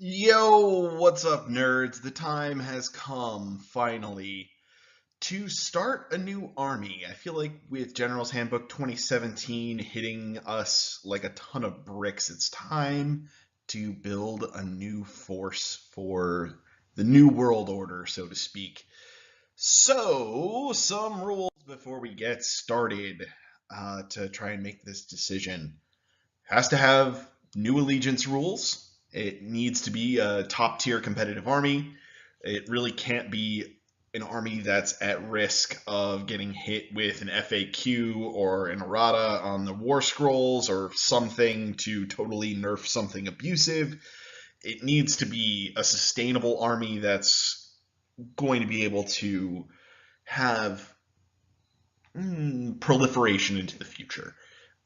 Yo, what's up, nerds? The time has come, finally, to start a new army. I feel like with General's Handbook 2017 hitting us like a ton of bricks, it's time to build a new force for the new world order, so to speak. So, some rules before we get started to try and make this decision. Has to have new allegiance rules. It needs to be a top tier competitive army. It really can't be an army that's at risk of getting hit with an FAQ or an errata on the war scrolls or something to totally nerf something abusive. It needs to be a sustainable army that's going to be able to have proliferation into the future.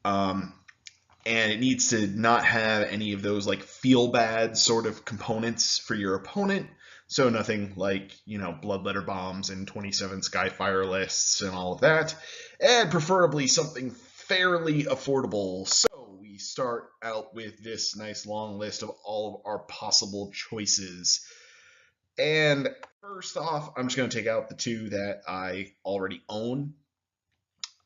Um, and it needs to not have any of those like feel bad sort of components for your opponent. So nothing like, bloodletter bombs and 27 Skyfire lists and all of that. And preferably something fairly affordable. So we start out with this nice long list of all of our possible choices. And first off, I'm just going to take out the two that I already own.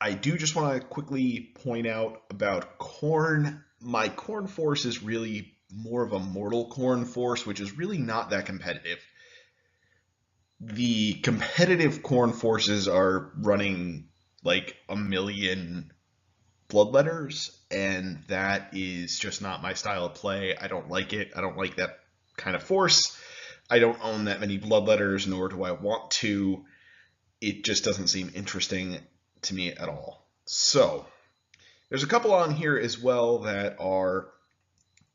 I do just want to quickly point out about Khorne. My Khorne force is really more of a mortal Khorne force, which is really not that competitive. The competitive Khorne forces are running like a million bloodletters, and that is just not my style of play. I don't like it. I don't like that kind of force. I don't own that many bloodletters, nor do I want to. It just doesn't seem interesting to me at all. So there's a couple on here as well that are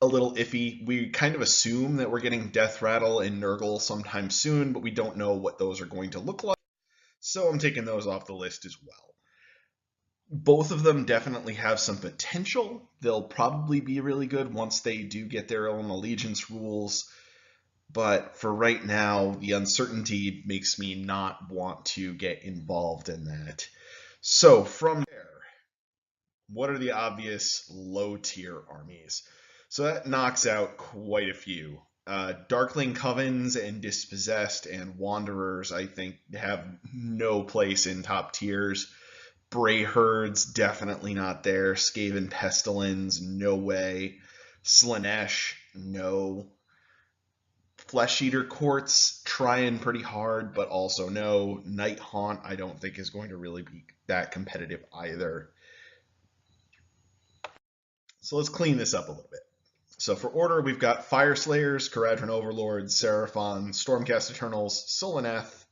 a little iffy. We kind of assume that we're getting Death Rattle and Nurgle sometime soon, but we don't know what those are going to look like. So I'm taking those off the list as well. Both of them definitely have some potential. They'll probably be really good once they do get their own allegiance rules. But for right now, the uncertainty makes me not want to get involved in that. So from there, what are the obvious low tier armies? So that knocks out quite a few. Darkling Covens and Dispossessed and Wanderers, I think, have no place in top tiers. Bray Herds, definitely not there. Skaven Pestilens, no way. Slaanesh, no. Flesh Eater Courts, trying pretty hard, but also no. Night Haunt, I don't think is going to really be that competitive either. So let's clean this up a little bit. So for order, we've got Fire Slayers, Kharadron Overlords, Seraphon, Stormcast Eternals, Sylvaneth.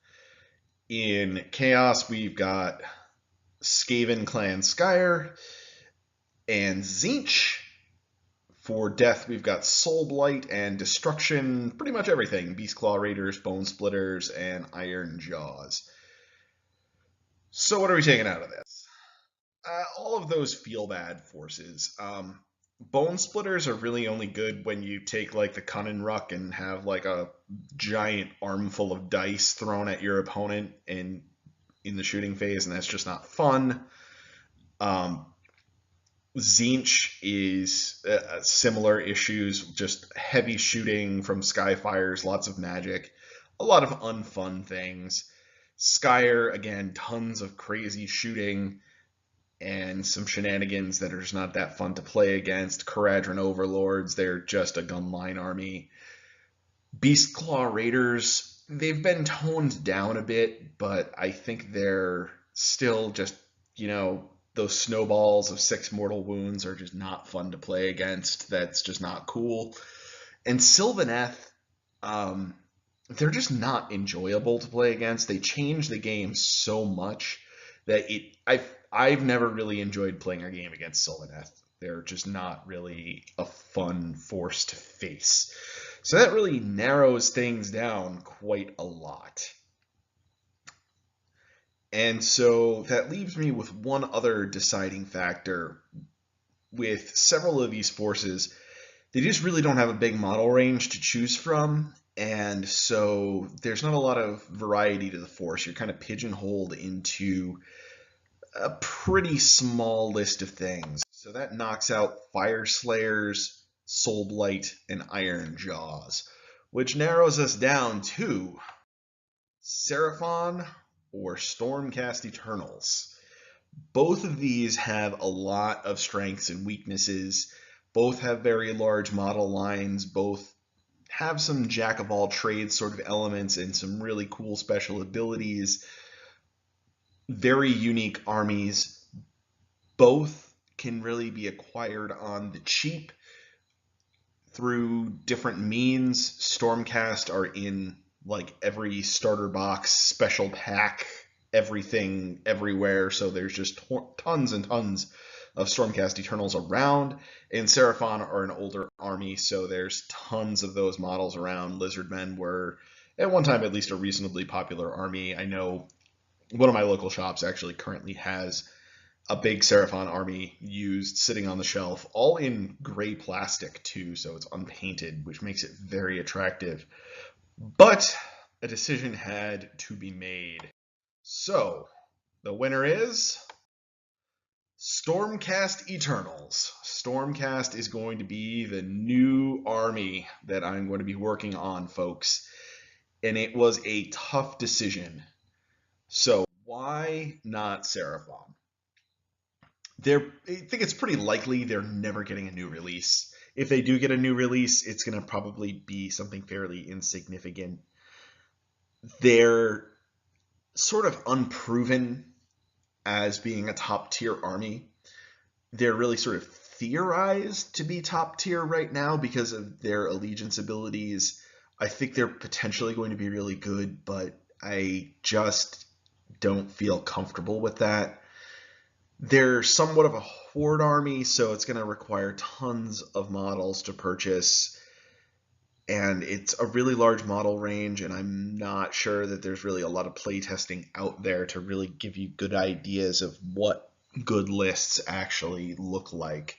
In Chaos, we've got Skaven Clan Skyer and Tzeentch. For Death, we've got Soul Blight and Destruction, pretty much everything. Beastclaw Raiders, Bone Splitters, and Iron Jaws. So what are we taking out of this? All of those feel bad forces. Bone Splitters are really only good when you take like the Cunning Ruck and have like a giant armful of dice thrown at your opponent in the shooting phase, and that's just not fun. Tzeentch is similar issues, just heavy shooting from Skyfires, lots of magic, a lot of unfun things. Skyer, again, tons of crazy shooting and some shenanigans that are just not that fun to play against. Kharadron Overlords, they're just a gunline army. Beastclaw Raiders, they've been toned down a bit, but I think they're still just, those snowballs of 6 mortal wounds are just not fun to play against. That's just not cool. And Sylvaneth, they're just not enjoyable to play against. They change the game so much that I've never really enjoyed playing a game against Sylvaneth. They're just not really a fun force to face. So that really narrows things down quite a lot. And so that leaves me with one other deciding factor. With several of these forces, they just really don't have a big model range to choose from, and so there's not a lot of variety to the force. You're kind of pigeonholed into a pretty small list of things. So that knocks out Fire Slayers, Soul Blight, and Iron Jaws, which narrows us down to SERAPHON or Stormcast Eternals. Both of these have a lot of strengths and weaknesses. Both have very large model lines. Both have some jack of all trades sort of elements and some really cool special abilities. Very unique armies. Both can really be acquired on the cheap through different means. Stormcast are in like every starter box, special pack, everything, everywhere. So there's just tons and tons of Stormcast Eternals around. And SERAPHON are an older army, so there's tons of those models around. Lizardmen were, at one time, at least a reasonably popular army. I know one of my local shops actually currently has a big SERAPHON army used sitting on the shelf, all in gray plastic too, so it's unpainted, which makes it very attractive. But a decision had to be made. So, the winner is Stormcast Eternals. Stormcast is going to be the new army that I'm going to be working on, folks. And it was a tough decision. So, why not SERAPHON? I think it's pretty likely they're never getting a new release. If they do get a new release, it's going to probably be something fairly insignificant. They're sort of unproven as being a top tier army. They're really sort of theorized to be top tier right now because of their allegiance abilities. I think they're potentially going to be really good, but I just don't feel comfortable with that. They're somewhat of a horde army, so it's going to require tons of models to purchase. And it's a really large model range, and I'm not sure that there's really a lot of playtesting out there to really give you good ideas of what good lists actually look like.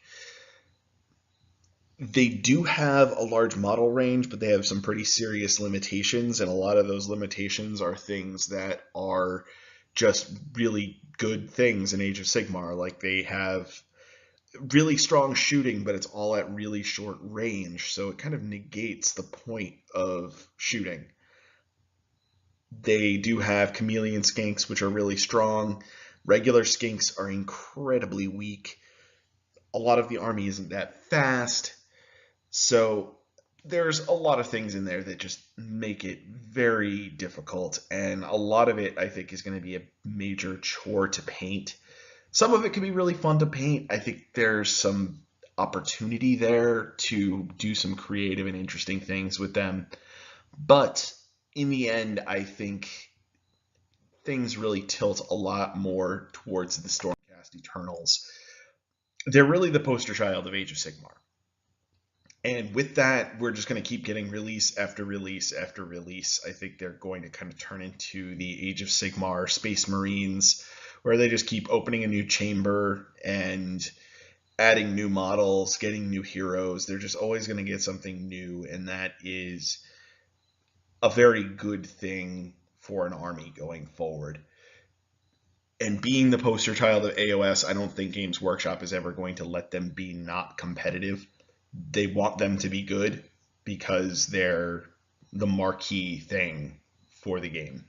They do have a large model range, but they have some pretty serious limitations, and a lot of those limitations are things that are just really good things in Age of Sigmar. Like, they have really strong shooting, but it's all at really short range, so it kind of negates the point of shooting. They do have chameleon skinks, which are really strong. Regular skinks are incredibly weak. A lot of the army isn't that fast, so there's a lot of things in there that just make it very difficult, and a lot of it, I think, is going to be a major chore to paint. Some of it can be really fun to paint. I think there's some opportunity there to do some creative and interesting things with them. But in the end, I think things really tilt a lot more towards the Stormcast Eternals. They're really the poster child of Age of Sigmar. And with that, we're just going to keep getting release after release after release. I think they're going to kind of turn into the Age of Sigmar Space Marines, where they just keep opening a new chamber and adding new models, getting new heroes. They're just always going to get something new, and that is a very good thing for an army going forward. And being the poster child of AOS, I don't think Games Workshop is ever going to let them be not competitive. They want them to be good because they're the marquee thing for the game.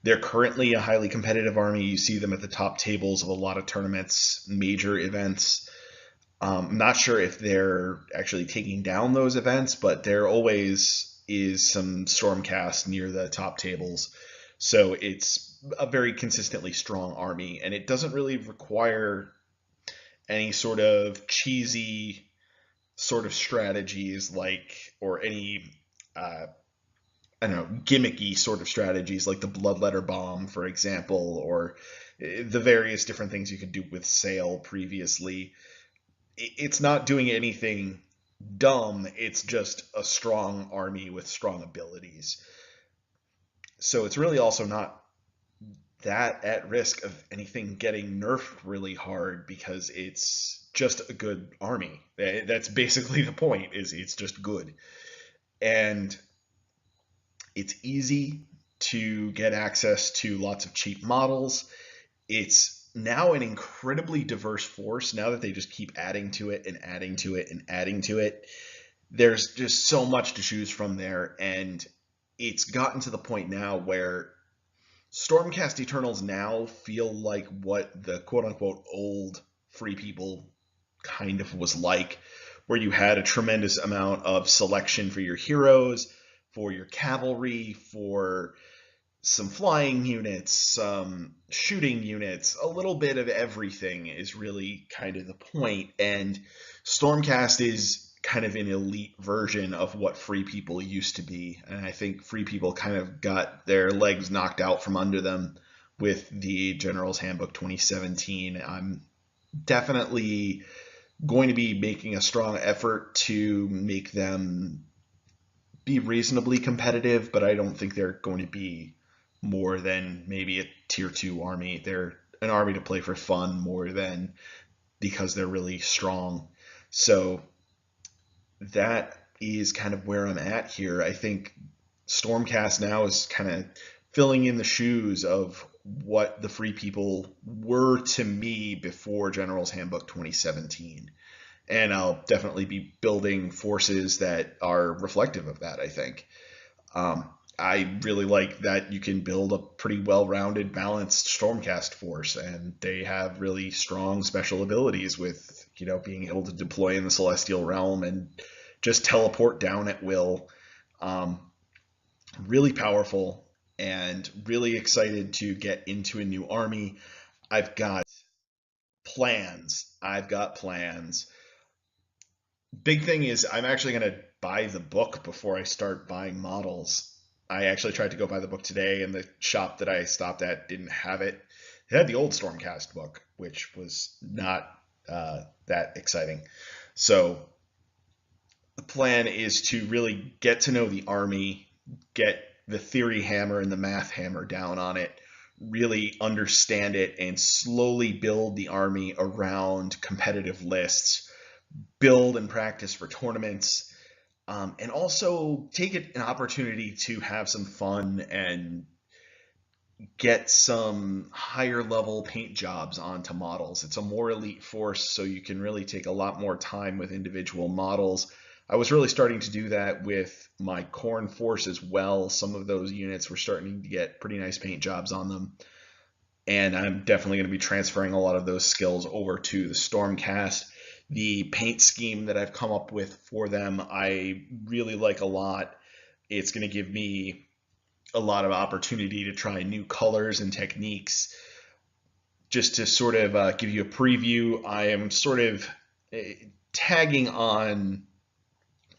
They're currently a highly competitive army. You see them at the top tables of a lot of tournaments, major events. I'm not sure if they're actually taking down those events, but there always is some Stormcast near the top tables. So it's a very consistently strong army, and it doesn't really require any sort of cheesy sort of strategies or any I don't know, gimmicky sort of strategies like the Bloodletter Bomb, for example, or the various different things you could do with Sail previously. It's not doing anything dumb, it's just a strong army with strong abilities. So it's really also not that at risk of anything getting nerfed really hard because it's just a good army. That's basically the point, is it's just good. And it's easy to get access to lots of cheap models. It's now an incredibly diverse force. Now that they just keep adding to it and adding to it and adding to it, there's just so much to choose from there. And it's gotten to the point now where Stormcast Eternals now feel like what the quote unquote old Free People kind of was like, where you had a tremendous amount of selection for your heroes, for your cavalry, for some flying units, some shooting units, a little bit of everything is really kind of the point. And Stormcast is kind of an elite version of what Free People used to be. And I think Free People kind of got their legs knocked out from under them with the General's Handbook 2017. I'm definitely going to be making a strong effort to make them be reasonably competitive, but I don't think they're going to be more than maybe a tier 2 army. They're an army to play for fun more than because they're really strong. So that is kind of where I'm at here. I think Stormcast now is kind of filling in the shoes of what the Free People were to me before General's Handbook 2017. And I'll definitely be building forces that are reflective of that, I think. I really like that you can build a pretty well-rounded, balanced Stormcast force, and they have really strong special abilities with, being able to deploy in the Celestial Realm and just teleport down at will. Really powerful, and really excited to get into a new army. I've got plans. Big thing is I'm actually going to buy the book before I start buying models. I actually tried to go buy the book today, and the shop that I stopped at didn't have it. It had the old Stormcast book, which was not that exciting. So the plan is to really get to know the army, get the theory hammer and the math hammer down on it, really understand it, and slowly build the army around competitive lists, build and practice for tournaments, and also take it an opportunity to have some fun and get some higher level paint jobs onto models. It's a more elite force, so you can really take a lot more time with individual models. I was really starting to do that with my Khorne force as well. Some of those units were starting to get pretty nice paint jobs on them. And I'm definitely going to be transferring a lot of those skills over to the Stormcast. The paint scheme that I've come up with for them, I really like a lot. It's going to give me a lot of opportunity to try new colors and techniques. Just to sort of give you a preview, I am sort of tagging on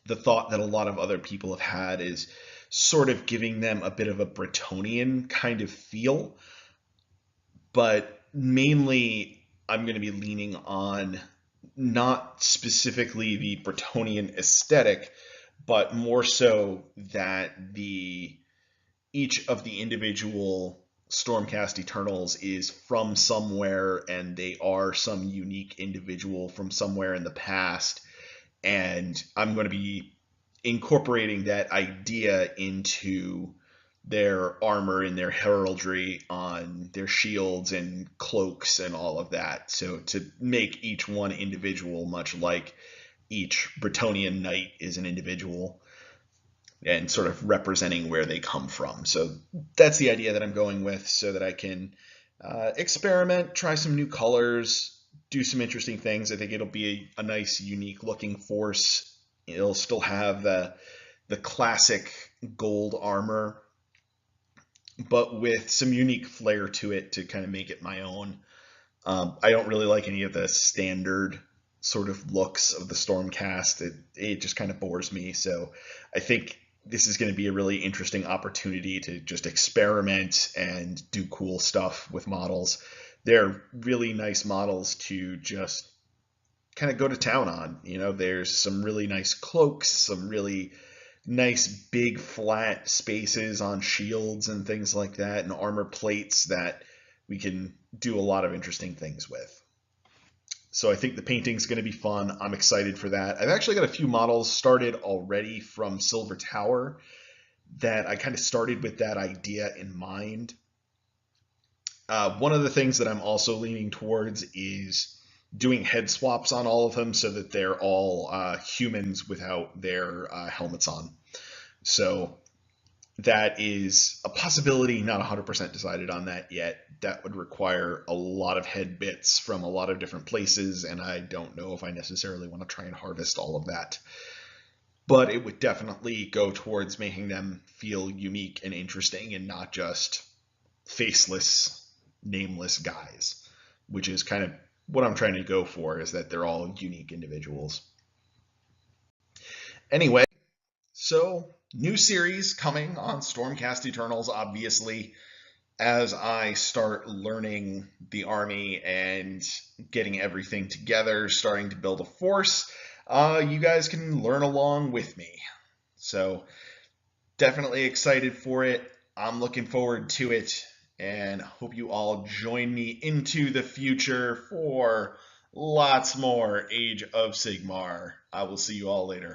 the thought that a lot of other people have had, is sort of giving them a bit of a Bretonnian kind of feel. But mainly I'm going to be leaning on not specifically the Bretonnian aesthetic, but more so that each of the individual Stormcast Eternals is from somewhere, and they are some unique individual from somewhere in the past. And I'm going to be incorporating that idea into their armor and their heraldry on their shields and cloaks and all of that. So to make each one individual, much like each Bretonnian knight is an individual, and sort of representing where they come from. So that's the idea that I'm going with, so that I can experiment, try some new colors, do some interesting things. I think it'll be a nice, unique looking force. It'll still have the classic gold armor, but with some unique flair to it to kind of make it my own. I don't really like any of the standard sort of looks of the Stormcast. It just kind of bores me. So I think this is going to be a really interesting opportunity to just experiment and do cool stuff with models. They're really nice models to just kind of go to town on. There's some really nice cloaks, some really nice big flat spaces on shields and things like that, and armor plates that we can do a lot of interesting things with. So I think the painting's going to be fun. I'm excited for that. I've actually got a few models started already from Silver Tower that I kind of started with that idea in mind. One of the things that I'm also leaning towards is doing head swaps on all of them so that they're all humans without their helmets on. So that is a possibility, not 100% decided on that yet. That would require a lot of head bits from a lot of different places, and I don't know if I necessarily want to try and harvest all of that. But it would definitely go towards making them feel unique and interesting and not just faceless, nameless guys, which is kind of what I'm trying to go for, is that they're all unique individuals. Anyway, so new series coming on Stormcast Eternals, obviously, as I start learning the army and getting everything together, starting to build a force. You guys can learn along with me. So definitely excited for it. I'm looking forward to it, and hope you all join me into the future for lots more Age of Sigmar. I will see you all later.